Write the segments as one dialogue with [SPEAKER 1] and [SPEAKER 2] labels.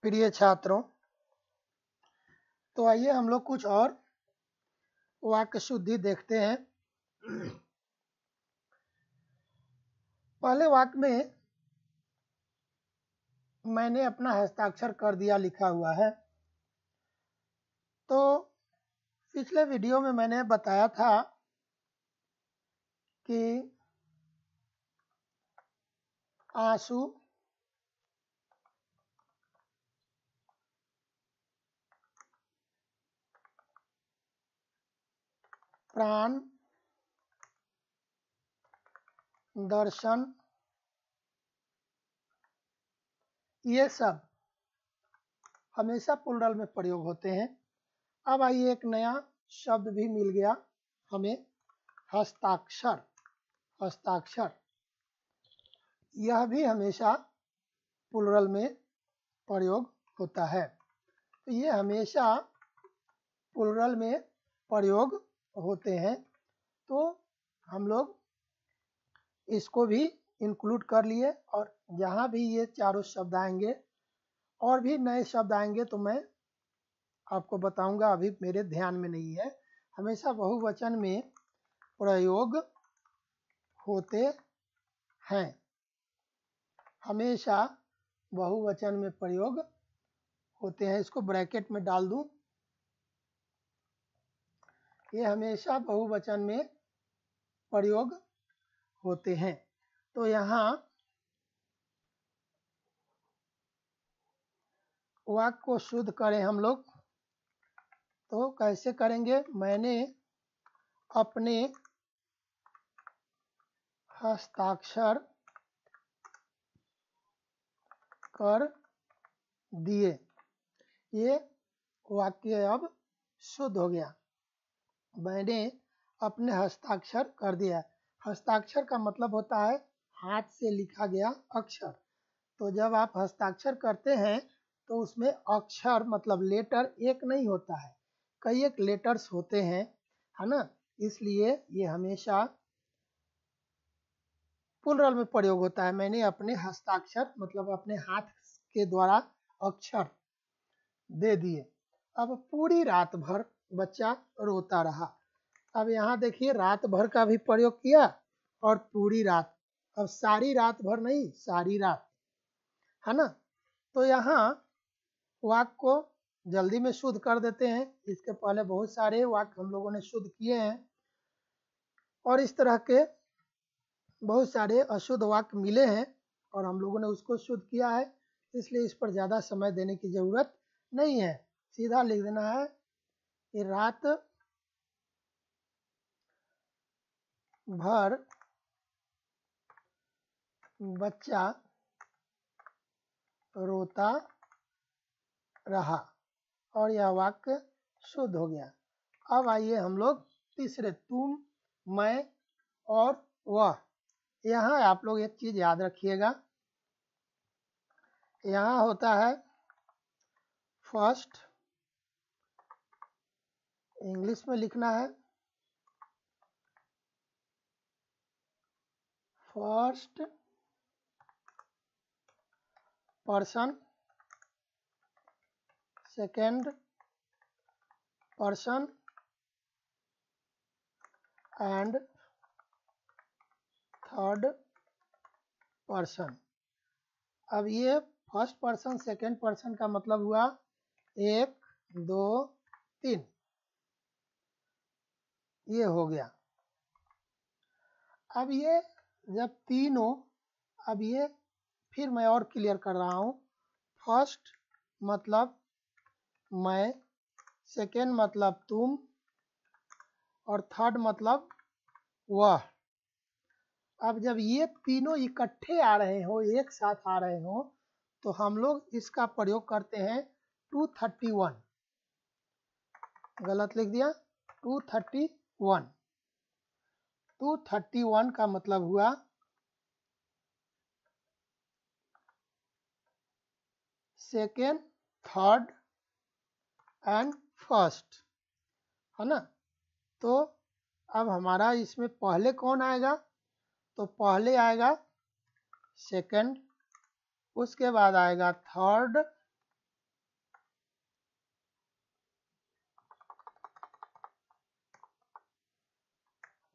[SPEAKER 1] प्रिय छात्रों, तो आइए हम लोग कुछ और वाक्य शुद्धि देखते हैं। पहले वाक्य में मैंने अपना हस्ताक्षर कर दिया लिखा हुआ है। तो पिछले वीडियो में मैंने बताया था कि आंसू प्राण दर्शन ये सब हमेशा प्लूरल में प्रयोग होते हैं। अब आइए एक नया शब्द भी मिल गया हमें, हस्ताक्षर। हस्ताक्षर यह भी हमेशा प्लूरल में प्रयोग होता है। तो ये हमेशा प्लूरल में प्रयोग होते हैं, तो हम लोग इसको भी इंक्लूड कर लिए। और जहाँ भी ये चारों शब्द आएंगे और भी नए शब्द आएंगे तो मैं आपको बताऊंगा, अभी मेरे ध्यान में नहीं है। हमेशा बहुवचन में प्रयोग होते हैं, हमेशा बहुवचन में प्रयोग होते हैं। इसको ब्रैकेट में डाल दूं, ये हमेशा बहुवचन में प्रयोग होते हैं। तो यहाँ वाक्य को शुद्ध करें हम लोग, तो कैसे करेंगे? मैंने अपने हस्ताक्षर कर दिए। ये वाक्य अब शुद्ध हो गया। मैंने अपने हस्ताक्षर कर दिया। हस्ताक्षर का मतलब होता है हाथ से लिखा गया अक्षर। तो जब आप हस्ताक्षर करते हैं तो उसमें अक्षर मतलब लेटर एक नहीं होता है, कई एक लेटर्स होते हैं, है ना। इसलिए ये हमेशा प्लूरल में प्रयोग होता है। मैंने अपने हस्ताक्षर मतलब अपने हाथ के द्वारा अक्षर दे दिए। अब पूरी रात भर बच्चा रोता रहा। अब यहाँ देखिए रात भर का भी प्रयोग किया और पूरी रात। अब सारी रात भर नहीं, सारी रात, है ना। तो यहाँ वाक्य को जल्दी में शुद्ध कर देते हैं। इसके पहले बहुत सारे वाक्य हम लोगों ने शुद्ध किए हैं और इस तरह के बहुत सारे अशुद्ध वाक्य मिले हैं और हम लोगों ने उसको शुद्ध किया है, इसलिए इस पर ज़्यादा समय देने की ज़रूरत नहीं है। सीधा लिख देना है कि रात भर बच्चा रोता रहा और यह वाक्य शुद्ध हो गया। अब आइए हम लोग तीसरे, तुम, मैं और वह। यहाँ आप लोग एक चीज याद रखिएगा, यहाँ होता है फर्स्ट, इंग्लिश में लिखना है first person, second person and third person. अब ये फर्स्ट पर्सन सेकेंड पर्सन का मतलब हुआ 1 2 3, ये हो गया। अब ये जब तीनों, अब ये फिर मैं और क्लियर कर रहा हूँ। फर्स्ट मतलब मैं, सेकेंड मतलब तुम और थर्ड मतलब वह। अब जब ये तीनों इकट्ठे आ रहे हो, एक साथ आ रहे हो, तो हम लोग इसका प्रयोग करते हैं 231। गलत लिख दिया, 231। 231 का मतलब हुआ सेकेंड, थर्ड एंड फर्स्ट, है ना। तो अब हमारा इसमें पहले कौन आएगा? तो पहले आएगा सेकंड, उसके बाद आएगा थर्ड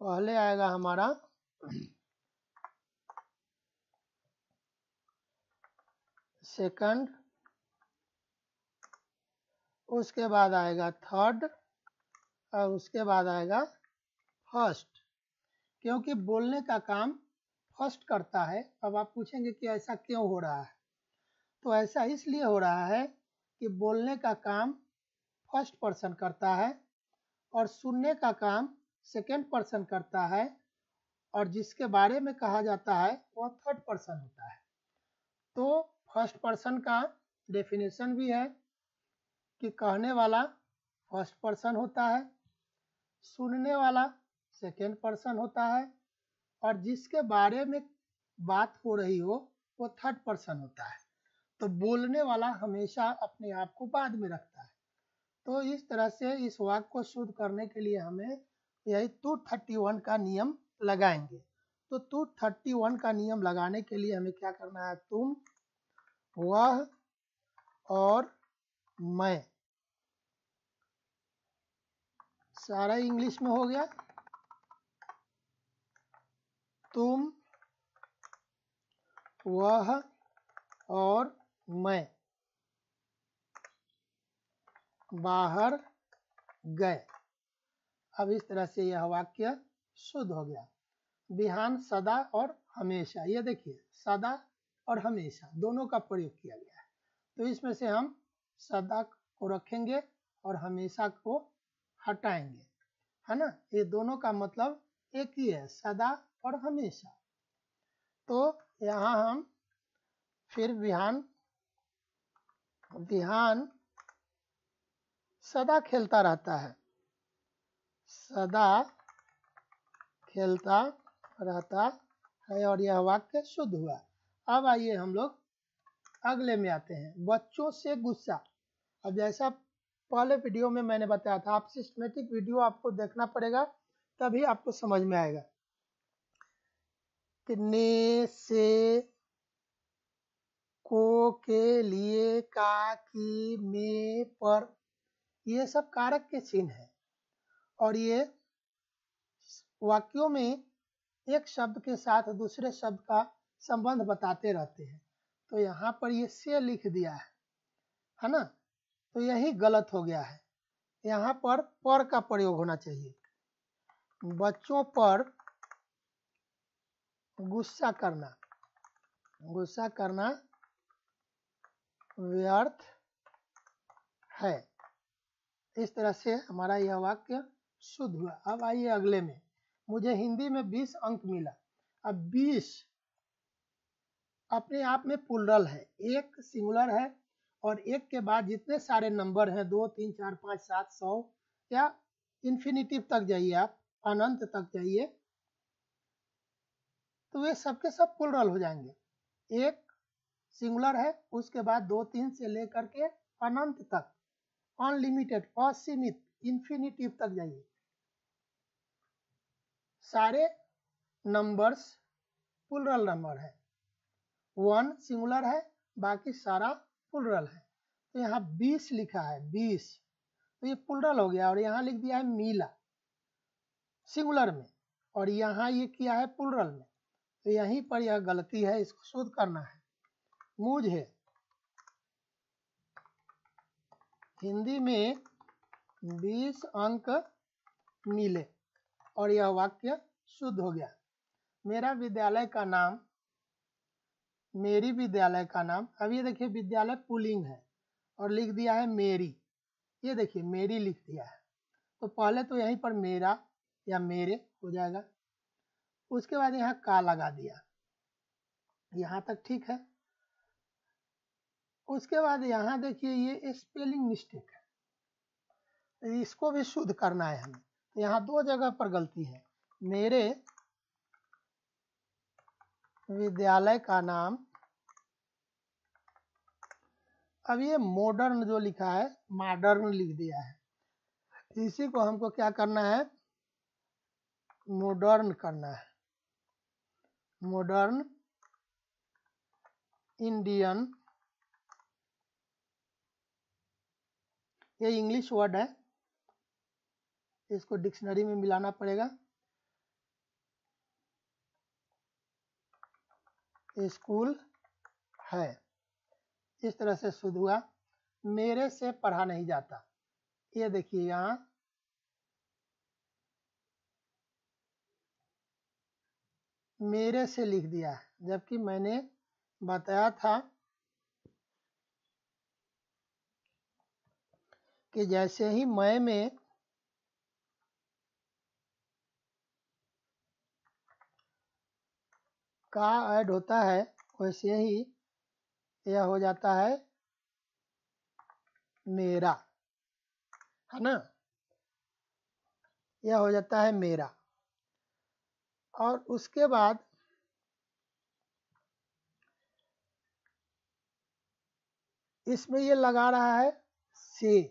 [SPEAKER 1] पहले आएगा हमारा सेकंड, उसके बाद आएगा थर्ड और उसके बाद आएगा फर्स्ट। क्योंकि बोलने का काम फर्स्ट करता है। अब आप पूछेंगे कि ऐसा क्यों हो रहा है, तो ऐसा इसलिए हो रहा है कि बोलने का काम फर्स्ट पर्सन करता है और सुनने का काम सेकंड पर्सन करता है, और जिसके बारे में कहा जाता है वह थर्ड पर्सन होता है। तो फर्स्ट पर्सन का डेफिनेशन भी है कि कहने वाला फर्स्ट पर्सन होता है, सुनने वाला सेकंड पर्सन होता है, और जिसके बारे में बात हो रही हो वो थर्ड पर्सन होता है। तो बोलने वाला हमेशा अपने आप को बाद में रखता है। तो इस तरह से इस वाक्य को शुद्ध करने के लिए हमें यही 231 का नियम लगाएंगे। तो 231 का नियम लगाने के लिए हमें क्या करना है, तुम, वह और मैं, सारा इंग्लिश में हो गया। तुम, वह और मैं बाहर गए। अब इस तरह से यह वाक्य शुद्ध हो गया। बिहान, सदा और हमेशा, ये देखिए सदा और हमेशा दोनों का प्रयोग किया गया है। तो इसमें से हम सदा को रखेंगे और हमेशा को हटाएंगे, है ना। ये दोनों का मतलब एक ही है, सदा और हमेशा। तो यहाँ हम फिर बिहान, बिहान सदा खेलता रहता है, सदा खेलता रहता है, और यह वाक्य शुद्ध हुआ। अब आइए हम लोग अगले में आते हैं, बच्चों से गुस्सा। अब जैसा पहले वीडियो में मैंने बताया था, आप सिस्टमेटिक वीडियो आपको देखना पड़ेगा, तभी आपको समझ में आएगा कि ने, से, को, के, लिए, का, की, में, पर, ये सब कारक के चिन्ह हैं, और ये वाक्यों में एक शब्द के साथ दूसरे शब्द का संबंध बताते रहते हैं। तो यहाँ पर ये से लिख दिया है ना, तो यही गलत हो गया है। यहाँ पर का प्रयोग होना चाहिए। बच्चों पर गुस्सा करना, गुस्सा करना व्यर्थ है। इस तरह से हमारा यह वाक्य शुद्ध हुआ। अब आइए अगले में, मुझे हिंदी में 20 अंक मिला। अब 20 अपने आप में प्लुरल है, एक सिंगुलर है, और एक के बाद जितने सारे नंबर हैं 2, 3, 4, 5, 7, 100 या इन्फिनिटिव तक जाइए, आप अनंत तक जाइए, तो वे सबके सब प्लुरल हो जाएंगे। एक सिंगुलर है, उसके बाद 2, 3 से लेकर के अनंत तक, अनलिमिटेड, असीमित, इन्फिनिटिव तक जाइए, सारे नंबर्स प्लुरल नंबर है। 1 सिंगुलर है, बाकी सारा प्लुरल है। तो यहाँ 20 लिखा है, 20, तो ये प्लुरल हो गया, और यहाँ लिख दिया है मीला सिंगुलर में, और यहाँ ये किया है प्लुरल में। तो यहीं पर यह गलती है, इसको शुद्ध करना है। मुझे हिंदी में 20 अंक मिले, और यह वाक्य शुद्ध हो गया। मेरा विद्यालय का नाम, मेरी विद्यालय का नाम, अब ये देखिए विद्यालय पुल्लिंग है और लिख दिया है मेरी, ये देखिए मेरी लिख दिया है। तो पहले तो यहीं पर मेरा या मेरे हो जाएगा, उसके बाद यहाँ का लगा दिया, यहाँ तक ठीक है। उसके बाद यहाँ देखिए ये स्पेलिंग मिस्टेक है, इसको भी शुद्ध करना है हमें। तो यहाँ 2 जगह पर गलती है, मेरे विद्यालय का नाम, अब ये मॉडर्न जो लिखा है मॉडर्न लिख दिया है, इसी को हमको क्या करना है, मॉडर्न करना है, मॉडर्न इंडियन, ये इंग्लिश वर्ड है, इसको डिक्शनरी में मिलाना पड़ेगा। स्कूल है। इस तरह से शुद्ध हुआ। मेरे से पढ़ा नहीं जाता, ये देखिए यहाँ मेरे से लिख दिया है, जबकि मैंने बताया था कि जैसे ही मैं में का ऐड होता है वैसे ही यह हो जाता है मेरा, है ना, यह हो जाता है मेरा। और उसके बाद इसमें ये लगा रहा है से,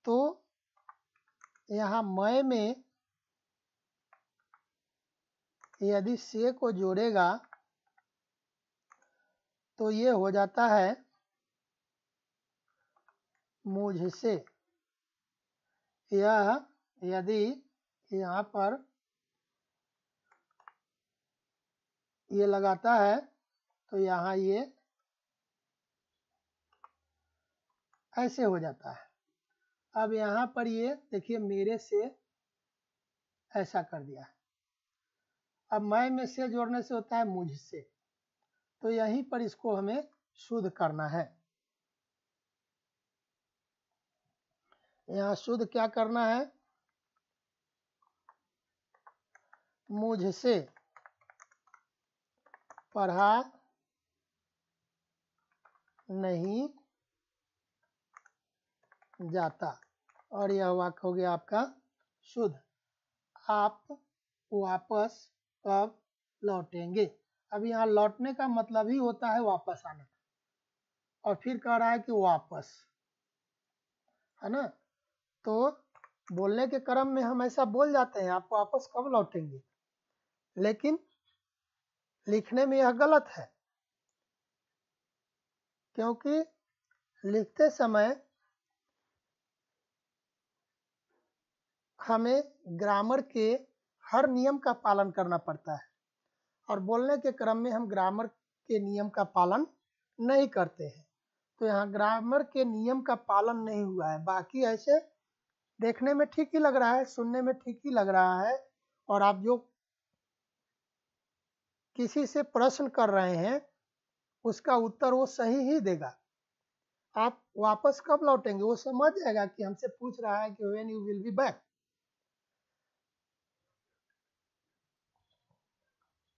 [SPEAKER 1] तो यहाँ मैं में यदि से को जोड़ेगा तो ये हो जाता है मुझसे। यह यदि यहाँ पर ये लगाता है तो यहाँ ये ऐसे हो जाता है। अब यहाँ पर ये देखिए मेरे से ऐसा कर दिया। अब मैं में से जोड़ने से होता है मुझसे, तो यहीं पर इसको हमें शुद्ध करना है। यहाँ शुद्ध क्या करना है, मुझसे पढ़ा नहीं जाता, और यह वाक्य हो गया आपका शुद्ध। आप वापस कब लौटेंगे। अब यहाँ लौटने का मतलब ही होता है वापस आना, और फिर कह रहा है कि वापस, है ना। तो बोलने के क्रम में हम ऐसा बोल जाते हैं आप वापस कब लौटेंगे, लेकिन लिखने में यह गलत है, क्योंकि लिखते समय हमें ग्रामर के हर नियम का पालन करना पड़ता है, और बोलने के क्रम में हम ग्रामर के नियम का पालन नहीं करते हैं। तो यहाँ ग्रामर के नियम का पालन नहीं हुआ है। बाकी ऐसे देखने में ठीक ही लग रहा है, सुनने में ठीक ही लग रहा है, और आप जो किसी से प्रश्न कर रहे हैं उसका उत्तर वो सही ही देगा। आप वापस कब लौटेंगे, वो समझ जाएगा कि हमसे पूछ रहा है कि when you will be back.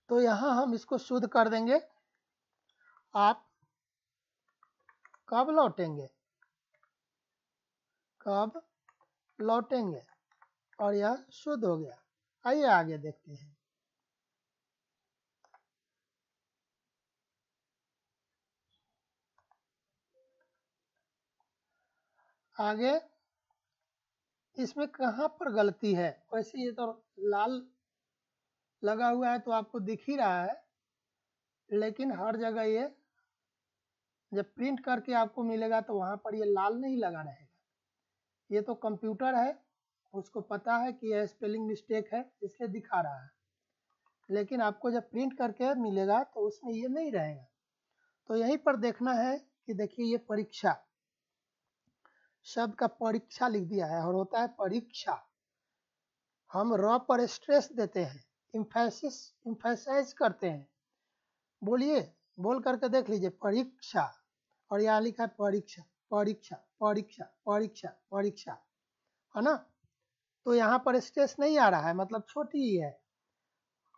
[SPEAKER 1] तो यहाँ हम इसको शुद्ध कर देंगे, आप कब लौटेंगे, कब लौटेंगे, और यह शुद्ध हो गया। आइए आगे देखते हैं। आगे इसमें कहाँ पर गलती है, वैसे ये तो लाल लगा हुआ है तो आपको दिख ही रहा है, लेकिन हर जगह ये जब प्रिंट करके आपको मिलेगा तो वहाँ पर ये लाल नहीं लगा रहेगा। ये तो कंप्यूटर है, उसको पता है कि यह स्पेलिंग मिस्टेक है इसलिए दिखा रहा है, लेकिन आपको जब प्रिंट करके मिलेगा तो उसमें ये नहीं रहेगा। तो यहीं पर देखना है कि देखिए ये परीक्षा शब्द का परीक्षा लिख दिया है, और होता है परीक्षा। हम र पर स्ट्रेस देते हैं, इम्फेसाइज करते हैं। बोलिए, बोल करके देख लीजिए, परीक्षा, और यहाँ लिखा है परीक्षा परीक्षा परीक्षा परीक्षा परीक्षा, है ना। तो यहाँ पर स्ट्रेस नहीं आ रहा है, मतलब छोटी ही है।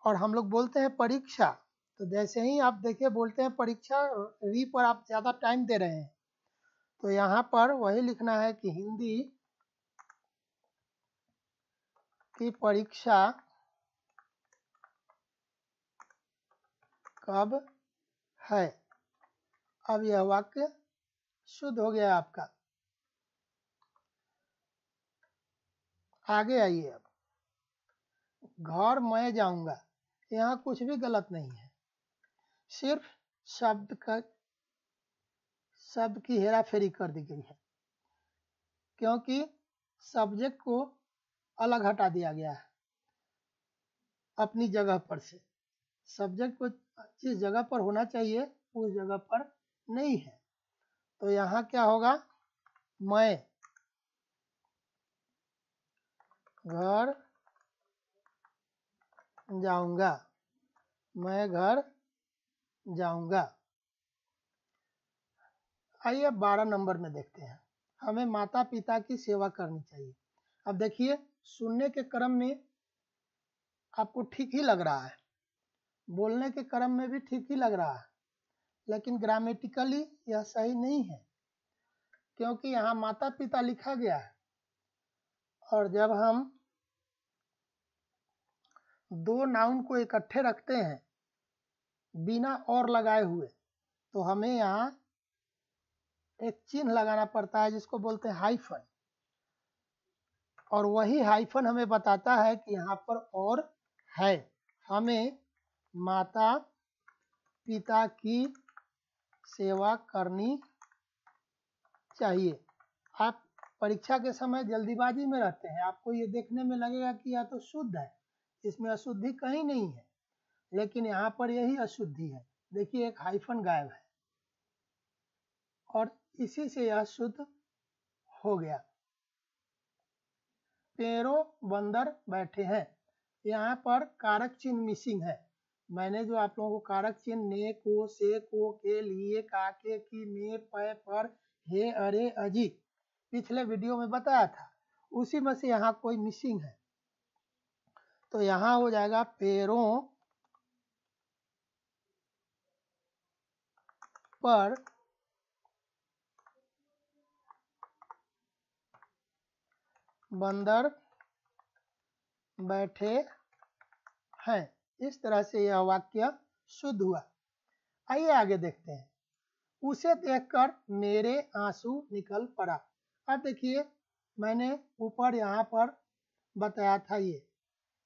[SPEAKER 1] और हम लोग बोलते हैं परीक्षा, तो जैसे ही आप देखिए बोलते हैं परीक्षा, री पर आप ज़्यादा टाइम दे रहे हैं, तो यहाँ पर वही लिखना है कि हिंदी की परीक्षा कब है। अब यह वाक्य शुद्ध हो गया आपका। आगे आइए। अब घर मैं जाऊंगा, यहाँ कुछ भी गलत नहीं है, सिर्फ शब्द की हेरा फेरी कर दी गई है, क्योंकि सब्जेक्ट को अलग हटा दिया गया है अपनी जगह पर से। सब्जेक्ट को जिस जगह पर होना चाहिए उस जगह पर नहीं है। तो यहाँ क्या होगा, मैं घर जाऊंगा, मैं घर जाऊंगा। आइए 12 नंबर में देखते हैं, हमें माता पिता की सेवा करनी चाहिए। अब देखिए, सुनने के क्रम में आपको ठीक ही लग रहा है, बोलने के क्रम में भी ठीक ही लग रहा है, लेकिन ग्रामेटिकली यह सही नहीं है, क्योंकि यहाँ माता पिता लिखा गया है और जब हम दो नाउन को इकट्ठे रखते हैं बिना और लगाए हुए, तो हमें यहाँ एक चिन्ह लगाना पड़ता है जिसको बोलते हैं हाइफन, और वही हाइफन हमें बताता है कि यहाँ पर और है। हमें माता पिता की सेवा करनी चाहिए। आप परीक्षा के समय जल्दीबाजी में रहते हैं, आपको ये देखने में लगेगा कि यह तो शुद्ध है, इसमें अशुद्धि कहीं नहीं है, लेकिन यहाँ पर यही अशुद्धि है। देखिए, एक हाइफन गायब है और इसी से यह शुद्ध हो गया। पेड़ों बंदर बैठे हैं, यहाँ पर कारक चिन्ह मिसिंग है। मैंने जो आप लोगों को कारक चिन्ह ने, को, से, को, के, लिए, काके, की, में, पे, पर, हे, अरे, अजी पिछले वीडियो में बताया था, उसी में से यहाँ कोई मिसिंग है। तो यहाँ हो जाएगा पेड़ों पर बंदर बैठे हैं। इस तरह से यह वाक्य शुद्ध हुआ। आइए आगे देखते हैं। उसे देखकर मेरे आंसू निकल पड़ा। अब देखिए, मैंने ऊपर यहाँ पर बताया था, ये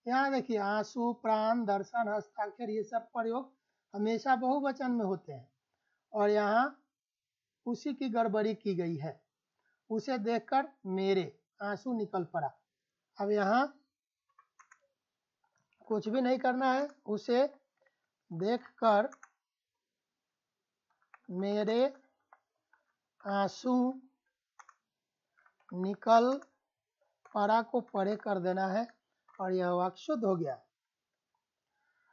[SPEAKER 1] यहाँ देखिए आंसू, प्राण, दर्शन, हस्ताक्षर, ये सब प्रयोग हमेशा बहुवचन में होते हैं और यहाँ उसी की गड़बड़ी की गई है। उसे देखकर मेरे आंसू निकल पड़ा। अब यहाँ कुछ भी नहीं करना है, उसे देखकर मेरे आंसू निकल पड़ा को परे कर देना है और यह वाक्य शुद्ध हो गया।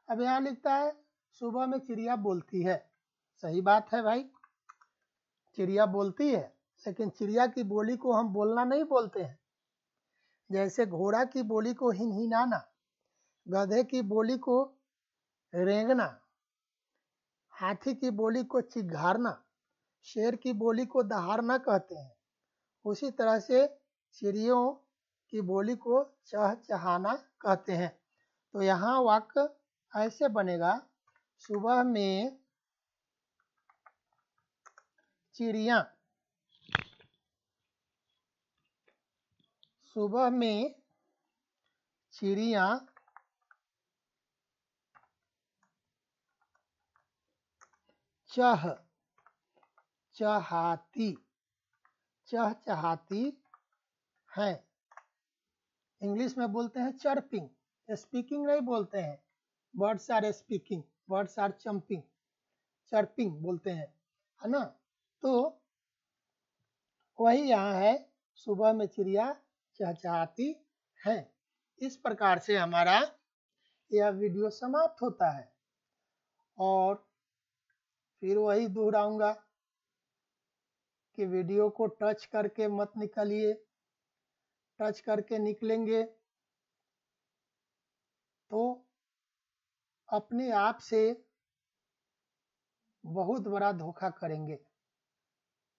[SPEAKER 1] अब यहाँ लिखता है सुबह में चिड़िया बोलती है। सही बात है भाई, चिड़िया बोलती है, लेकिन चिड़िया की बोली को हम बोलना नहीं बोलते हैं। जैसे घोड़ा की बोली को हिनहिनाना, गधे की बोली को रेंगना, हाथी की बोली को चिघारना, शेर की बोली को दहाड़ना कहते हैं। उसी तरह से चिड़ियों की बोली को चहचहाना कहते हैं। तो यहाँ वाक्य ऐसे बनेगा, सुबह में चिड़िया, सुबह में चिड़िया चहचहाती है। इंग्लिश में बोलते हैं चर्पिंग, स्पीकिंग नहीं बोलते हैं। Birds are speaking, birds are champing, chirping बोलते हैं, है ना। तो वही यहाँ है, सुबह में चिड़िया चहचहाती है। इस प्रकार से हमारा यह वीडियो समाप्त होता है और फिर वही दोहराऊंगा कि वीडियो को टच करके मत निकलिए, टच करके निकलेंगे तो अपने आप से बहुत बड़ा धोखा करेंगे,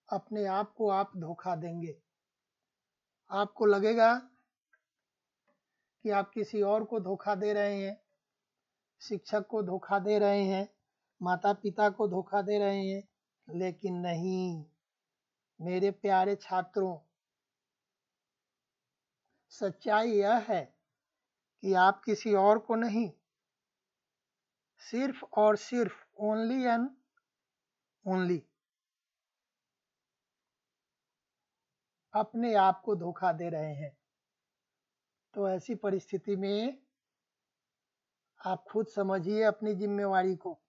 [SPEAKER 1] अपने आप को आप धोखा देंगे। आपको लगेगा कि आप किसी और को धोखा दे रहे हैं, शिक्षक को धोखा दे रहे हैं, माता पिता को धोखा दे रहे हैं, लेकिन नहीं मेरे प्यारे छात्रों, सच्चाई यह है कि आप किसी और को नहीं, सिर्फ और सिर्फ ओनली एंड ओनली अपने आप को धोखा दे रहे हैं। तो ऐसी परिस्थिति में आप खुद समझिए अपनी जिम्मेवारी को।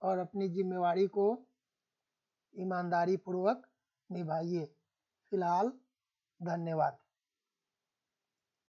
[SPEAKER 1] और अपनी जिम्मेवारी को ईमानदारी पूर्वक निभाइए। फिलहाल धन्यवाद।